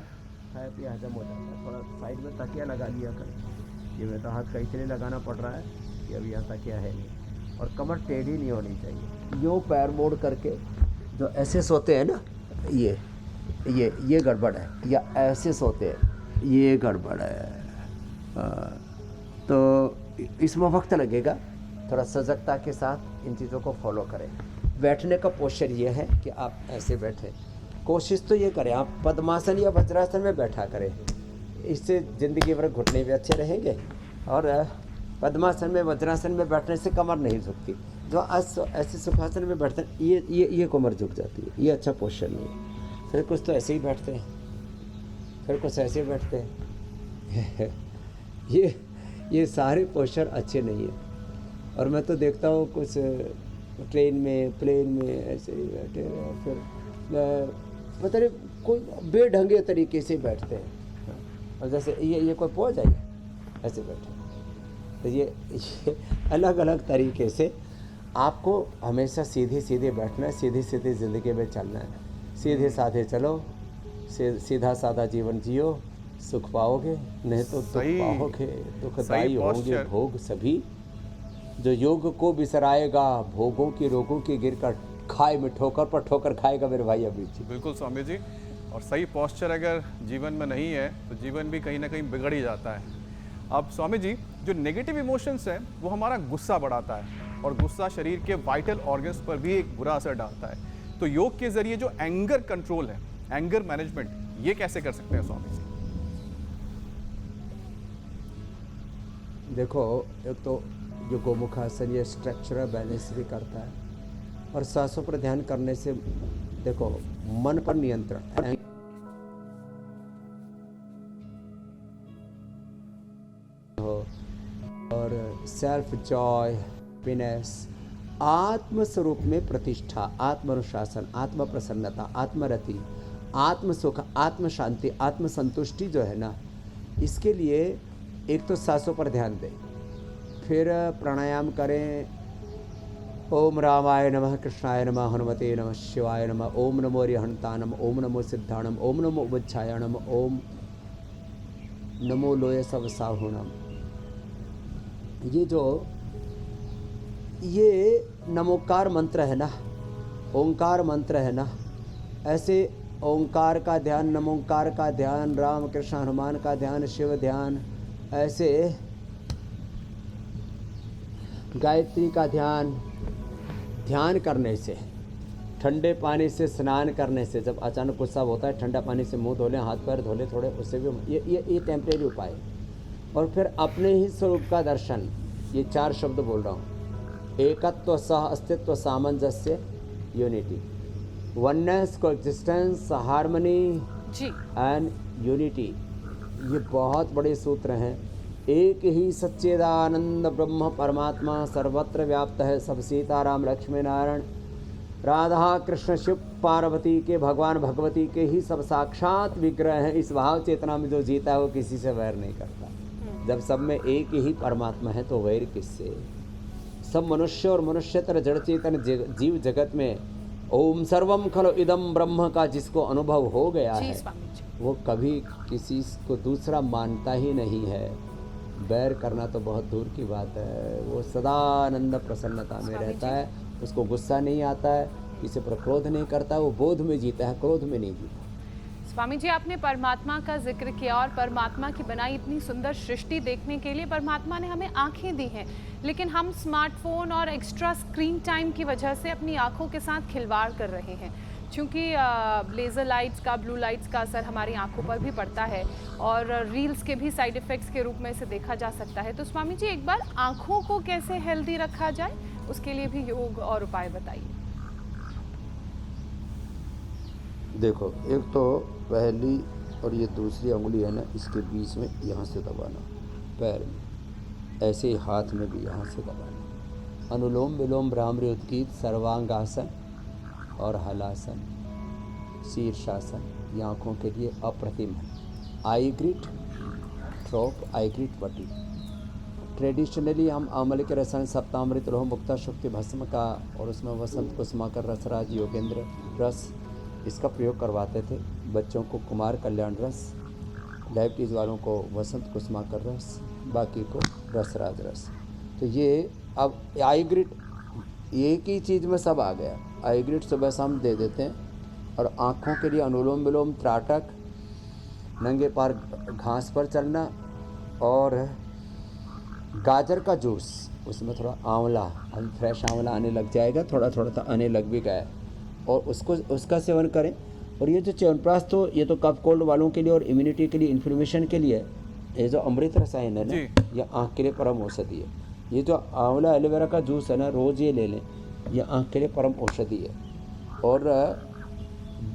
खाया पिया हजम हो जाता है। थोड़ा साइड में तकिया लगा लिया कर, ये मैं तो हाथ का इसलिए लगाना पड़ रहा है कि अभी यहाँ तकिया है नहीं, और कमर टेढ़ी नहीं होनी चाहिए। यूँ पैर मोड़ करके जो ऐसे सोते हैं ना, ये गड़बड़ है, या ऐसे सोते हैं, ये गड़बड़ है। तो इसमें वक्त लगेगा, थोड़ा सजगता के साथ इन चीज़ों को फॉलो करें। बैठने का पोस्चर ये है कि आप ऐसे बैठें, कोशिश तो ये करें आप पद्मासन या वज्रासन में बैठा करें, इससे ज़िंदगी भर घुटने भी अच्छे रहेंगे। और पद्मासन में वज्रासन में बैठने से कमर नहीं झुकती, जो ऐसे सुखासन में बैठते हैं ये कमर झुक जाती है, ये अच्छा पोस्चर नहीं है। फिर कुछ तो ऐसे ही बैठते हैं, फिर कुछ ऐसे बैठते हैं ये सारे पोस्चर अच्छे नहीं है। और मैं तो देखता हूँ कुछ ट्रेन में, प्लेन में ऐसे ही बैठे हैं, फिर पता नहीं कोई बेढंगे तरीके से बैठते हैं। और जैसे ये कोई पहुँच जाए ऐसे बैठे, तो ये अलग अलग तरीके से आपको हमेशा सीधे सीधे बैठना है, सीधी सीधी ज़िंदगी में चलना है। सीधे साधे चलो, सीधा साधा जीवन जियो, सुख पाओगे, नहीं तो दुख पाओगे। दुखदाई होंगे भोग सभी, जो योग को बिसराएगा भोगों की रोगों की गिरकर खाए में ठोकर पर ठोकर खाएगा मेरे भाई अभी जी। बिल्कुल स्वामी जी, और सही पोस्चर अगर जीवन में नहीं है तो जीवन भी कहीं ना कहीं बिगड़ ही जाता है। अब स्वामी जी, जो नेगेटिव इमोशंस हैं वो हमारा गुस्सा बढ़ाता है, और गुस्सा शरीर के वाइटल ऑर्गन्स पर भी एक बुरा असर डालता है। तो योग के जरिए जो एंगर कंट्रोल है, एंगर मैनेजमेंट, ये कैसे कर सकते हैं स्वामी जी? देखो, एक तो जो गोमुखासन ये स्ट्रक्चरल बैलेंस भी करता है, और सांसों पर ध्यान करने से देखो मन पर नियंत्रण, और सेल्फ जॉय, हैप्पीनेस, आत्म स्वरूप में प्रतिष्ठा, आत्म अनुशासन, आत्म प्रसन्नता, आत्मरति, आत्म सुख, आत्म शांति, आत्म संतुष्टि जो है ना, इसके लिए एक तो सांसों पर ध्यान दें, फिर प्राणायाम करें। ओम रामाय नमः, कृष्णाय नमः, हनुमते नमः, शिवाय नमः, ओम नमो रिहंतानम, ओम नमो सिद्धाणम, ओम नमो उच्चायणम, ओम नमो लोय सब साहुणम। ये नमोकार मंत्र है ना, ओंकार मंत्र है ना, ऐसे ओंकार का ध्यान, नमोकार का ध्यान, राम कृष्ण हनुमान का ध्यान, शिव ध्यान, ऐसे गायत्री का ध्यान करने से, ठंडे पानी से स्नान करने से, जब अचानक गुस्सा होता है ठंडा पानी से मुंह धो लें, हाथ पैर धो लें थोड़े, उससे भी ये टेम्परेरी उपाय। और फिर अपने ही स्वरूप का दर्शन, ये 4 शब्द बोल रहा हूँ, एकत्व, सह अस्तित्व, सामंजस्य, unity, oneness, coexistence, harmony and unity. ये बहुत बड़े सूत्र हैं। एक ही सच्चिदानंद ब्रह्म परमात्मा सर्वत्र व्याप्त है, सब सीताराम लक्ष्मी नारायण राधा कृष्ण शिव पार्वती के, भगवान भगवती के ही सब साक्षात विग्रह हैं। इस भाव चेतना में जो जीता है वो किसी से वैर नहीं करता। जब सब में एक ही परमात्मा है तो वैर किससे? सब मनुष्य और मनुष्यतर जड़ चेतन जीव जगत में ओम सर्वम खलु इदम ब्रह्म का जिसको अनुभव हो गया है, वो कभी किसी को दूसरा मानता ही नहीं है। बैर करना तो बहुत दूर की बात है। वो सदा आनंद प्रसन्नता में रहता है, उसको गुस्सा नहीं आता है, किसी पर क्रोध नहीं करता, वो बोध में जीता है, क्रोध में नहीं जीता। स्वामी जी, आपने परमात्मा का जिक्र किया और परमात्मा की बनाई इतनी सुंदर सृष्टि देखने के लिए परमात्मा ने हमें आंखें दी हैं, लेकिन हम स्मार्टफोन और एक्स्ट्रा स्क्रीन टाइम की वजह से अपनी आंखों के साथ खिलवाड़ कर रहे हैं। क्योंकि लेज़र लाइट्स का, ब्लू लाइट्स का असर हमारी आंखों पर भी पड़ता है और रील्स के भी साइड इफ़ेक्ट्स के रूप में इसे देखा जा सकता है। तो स्वामी जी, एक बार आंखों को कैसे हेल्दी रखा जाए, उसके लिए भी योग और उपाय बताइए। देखो, एक तो पहली और ये दूसरी उंगली है ना, इसके बीच में यहाँ से दबाना, पैर में ऐसे ही, हाथ में भी यहाँ से दबाना। अनुलोम विलोम भ्रामरी उत्कीर्त सर्वांगासन और हलासन, शीर्षासन, ये आँखों के लिए अप्रतिम है। आई ग्रिट ट्रोप, आई ग्रिट वटी। ट्रेडिशनली हम आंवले के रसायन सप्तामृत लोह मुक्ता शुक्ति भस्म का और उसमें वसंत कुसुमाकर रसराज योगेंद्र रस इसका प्रयोग करवाते थे। बच्चों को कुमार कल्याण रस, डायबिटीज़ वालों को वसंत कुसुमाकर रस, बाकी को रसराज रस। तो ये अब आई ग्रिट एक ही चीज़ में सब आ गया। आई ग्रिट सुबह शाम दे देते हैं। और आँखों के लिए अनुलोम विलोम, त्राटक, नंगे पार घास पर चलना और गाजर का जूस, उसमें थोड़ा आंवला, अभी फ्रेश आंवला आने लग जाएगा, थोड़ा थोड़ा तो आने लग भी गया है, और उसका सेवन करें। और ये जो च्यवनप्राश, तो ये तो कफ कोल्ड वालों के लिए और इम्यूनिटी के लिए, इन्फ्लेमेशन के लिए, ये जो अमृत रसायन है ना, ये आँख के लिए परम औषधि है। ये जो आंवला एलोवेरा का जूस है ना, रोज़ ये ले लें, ये आँख के लिए परम औषधि है। और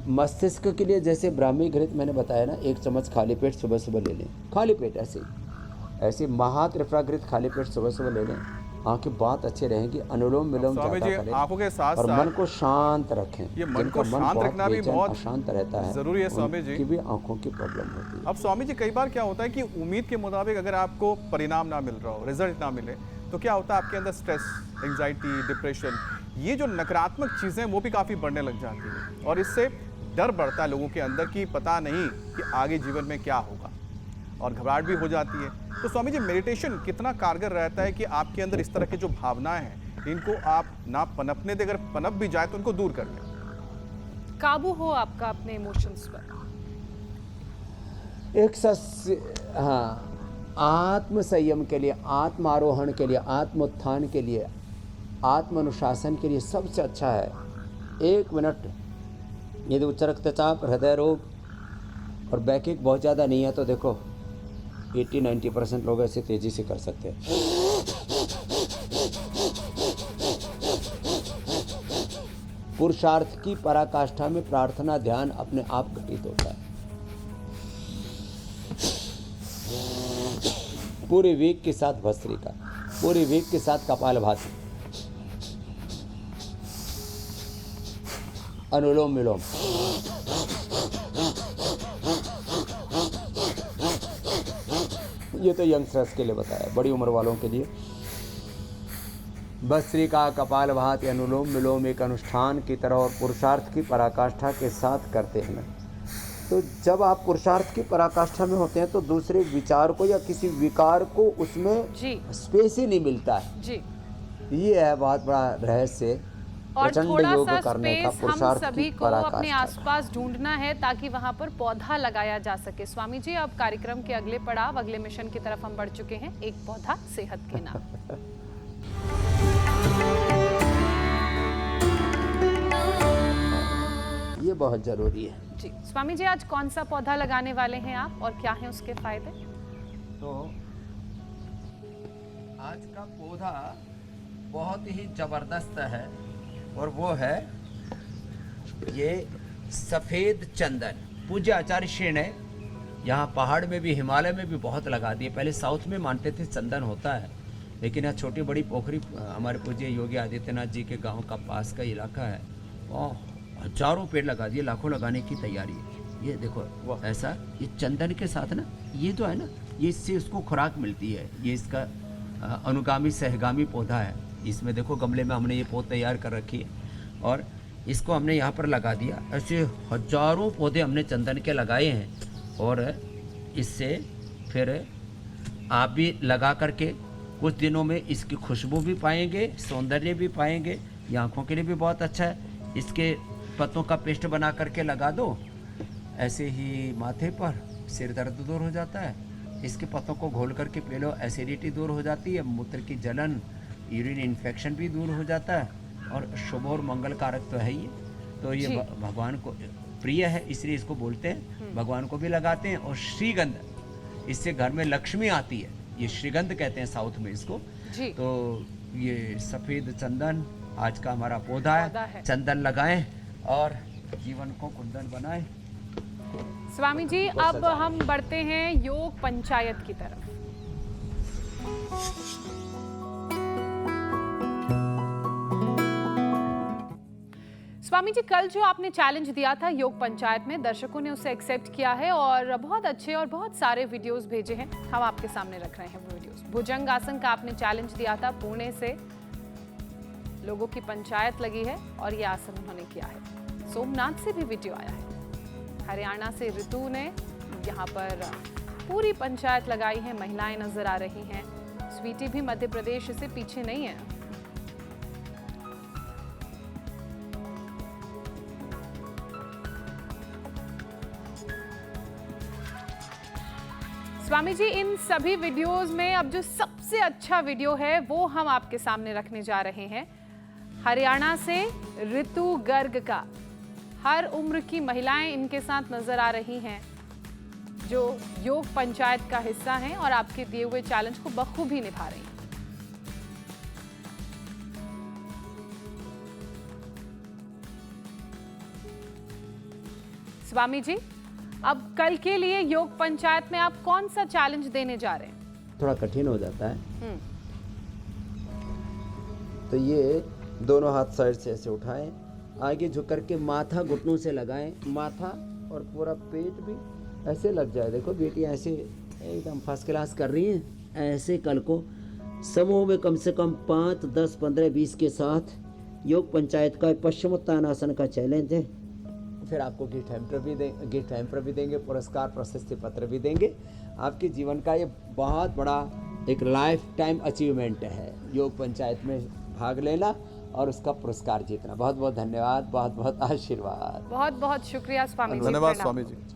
मस्तिष्क के लिए जैसे ब्राह्मी घृत मैंने बताया ना, 1 चम्मच खाली पेट सुबह सुबह ले लें, खाली पेट ऐसे महात्रिफलाघृत खाली पेट सुबह सुबह ले लें, आंखें बहुत अच्छे रहेंगी। अनुलोम विलोम स्वामी जी, करें आंखों के साथ और साथ मन को शांत रखें। ये मन को जिनका शांत रखना भी बहुत अशांत रहता है, जरूरी है स्वामी जी। उनकी भी आंखों की प्रॉब्लम होती है। अब स्वामी जी, कई बार क्या होता है कि उम्मीद के मुताबिक अगर आपको परिणाम ना मिल रहा हो, रिजल्ट ना मिले, तो क्या होता है आपके अंदर स्ट्रेस, एंजाइटी, डिप्रेशन, ये जो नकारात्मक चीज़ें वो भी काफ़ी बढ़ने लग जाती है। और इससे डर बढ़ता है लोगों के अंदर कि पता नहीं कि आगे जीवन में क्या होगा, और घबराहट भी हो जाती है। तो स्वामी जी, मेडिटेशन कितना कारगर रहता है कि आपके अंदर इस तरह की जो भावनाएं हैं इनको आप ना पनपने दे, अगर पनप भी जाए तो उनको दूर कर लें, काबू हो आपका अपने इमोशंस पर। हाँ, आत्म संयम के लिए, आत्म आरोहण के लिए, आत्मोत्थान के लिए, आत्म अनुशासन के लिए सबसे अच्छा है 1 मिनट। यदि उच्च रक्तचाप, हृदय रोग और बैकिक बहुत ज़्यादा नहीं है तो देखो 80-90% लोग ऐसे तेज़ी से कर सकते हैं। पुरुषार्थ की पराकाष्ठा में प्रार्थना ध्यान अपने आप घटित होता है। पूरी वीक के साथ भस्त्रिका, पूरी वीक के साथ कपालभाति, अनुलोम विलोम, ये तो यंगस्टर्स के लिए बताया, बड़ी उम्र वालों के लिए भस्त्रिका, कपालभाति, अनुलोम विलोम एक अनुष्ठान की तरह और पुरुषार्थ की पराकाष्ठा के साथ करते हैं ना। तो जब आप पुरुषार्थ की पराकाष्ठा में होते हैं तो दूसरे विचार को या किसी विकार को उसमें स्पेस ही नहीं मिलता है जी। ये है बहुत बड़ा रहस्य। और थोड़ा सा स्पेस हम सभी को अपने आसपास ढूंढना है ताकि वहां पर पौधा लगाया जा सके। स्वामी जी, अब कार्यक्रम के अगले पड़ाव, अगले मिशन की तरफ हम बढ़ चुके हैं, एक पौधा सेहत के नाम। ये बहुत जरूरी है जी। स्वामी जी, आज कौन सा पौधा लगाने वाले हैं आप और क्या हैं उसके फायदे? तो आज का पौधा बहुत ही जबरदस्त है और वो है ये सफेद चंदन। पूज्य आचार्य श्री ने यहाँ पहाड़ में भी, हिमालय में भी बहुत लगा दिए। पहले साउथ में मानते थे चंदन होता है, लेकिन यहाँ छोटी बड़ी पोखरी, हमारे पूज्य योगी आदित्यनाथ जी के गांव का पास का इलाका है, और हजारों पेड़ लगा दिए, लाखों लगाने की तैयारी है। ये देखो ऐसा, ये चंदन के साथ ना, ये जो है ना, ये इससे उसको खुराक मिलती है। ये इसका अनुगामी सहगामी पौधा है। इसमें देखो गमले में हमने ये पौध तैयार कर रखी है और इसको हमने यहाँ पर लगा दिया। ऐसे हजारों पौधे हमने चंदन के लगाए हैं और इससे फिर आप भी लगा करके कुछ दिनों में इसकी खुशबू भी पाएंगे, सौंदर्य भी पाएंगे। ये आँखों के लिए भी बहुत अच्छा है। इसके पत्तों का पेस्ट बना करके लगा दो, ऐसे ही माथे पर, सिर दर्द दूर हो जाता है। इसके पत्तों को घोल करके पी लो, एसिडिटी दूर हो जाती है, मूत्र की जलन, यूरिन इन्फेक्शन भी दूर हो जाता है और शुभ और मंगल कारक तो है ही। तो ये भगवान को प्रिय है, इसलिए इसको बोलते हैं, भगवान को भी लगाते हैं। और श्रीगंध, इससे घर में लक्ष्मी आती है, ये श्रीगंध कहते हैं साउथ में इसको। तो ये सफ़ेद चंदन आज का हमारा पौधा है। चंदन लगाएं और जीवन को कुंदन बनाए। स्वामी जी अब हम बढ़ते हैं योग पंचायत की तरफ। स्वामी जी कल जो आपने चैलेंज दिया था योग पंचायत में, दर्शकों ने उसे एक्सेप्ट किया है और बहुत अच्छे और बहुत सारे वीडियोस भेजे हैं। हम आपके सामने रख रहे हैं वो वीडियोस। भुजंग आसन का आपने चैलेंज दिया था, पुणे से लोगों की पंचायत लगी है और ये आसन उन्होंने किया है। सोमनाथ से भी वीडियो आया है। हरियाणा से ऋतु ने यहाँ पर पूरी पंचायत लगाई है, महिलाएं नजर आ रही हैं। स्वीटी भी मध्य प्रदेश से पीछे नहीं है। स्वामी जी इन सभी वीडियोस में अब जो सबसे अच्छा वीडियो है वो हम आपके सामने रखने जा रहे हैं। हरियाणा से ऋतु गर्ग का, हर उम्र की महिलाएं इनके साथ नजर आ रही हैं जो योग पंचायत का हिस्सा हैं और आपके दिए हुए चैलेंज को बखूबी निभा रही हैं। स्वामी जी अब कल के लिए योग पंचायत में आप कौन सा चैलेंज देने जा रहे हैं? थोड़ा कठिन हो जाता है। तो ये दोनों हाथ साइड से ऐसे उठाएं, आगे झुक करके माथा घुटनों से लगाएं, माथा और पूरा पेट भी ऐसे लग जाए। देखो बेटियां ऐसे एकदम फर्स्ट क्लास कर रही हैं। ऐसे कल को समूह में कम से कम 5, 10, 15, 20 के साथ योग पंचायत का पश्चिमोत्तानासन का चैलेंज है। फिर आपको गिफ्ट हैम्पर भी देंगे, पुरस्कार प्रशस्ति पत्र भी देंगे। आपके जीवन का ये बहुत बड़ा एक लाइफ टाइम अचीवमेंट है, योग पंचायत में भाग लेना और उसका पुरस्कार जीतना। बहुत बहुत धन्यवाद, बहुत बहुत आशीर्वाद। बहुत बहुत शुक्रिया स्वामी जी। धन्यवाद प्रणाम। स्वामी जी।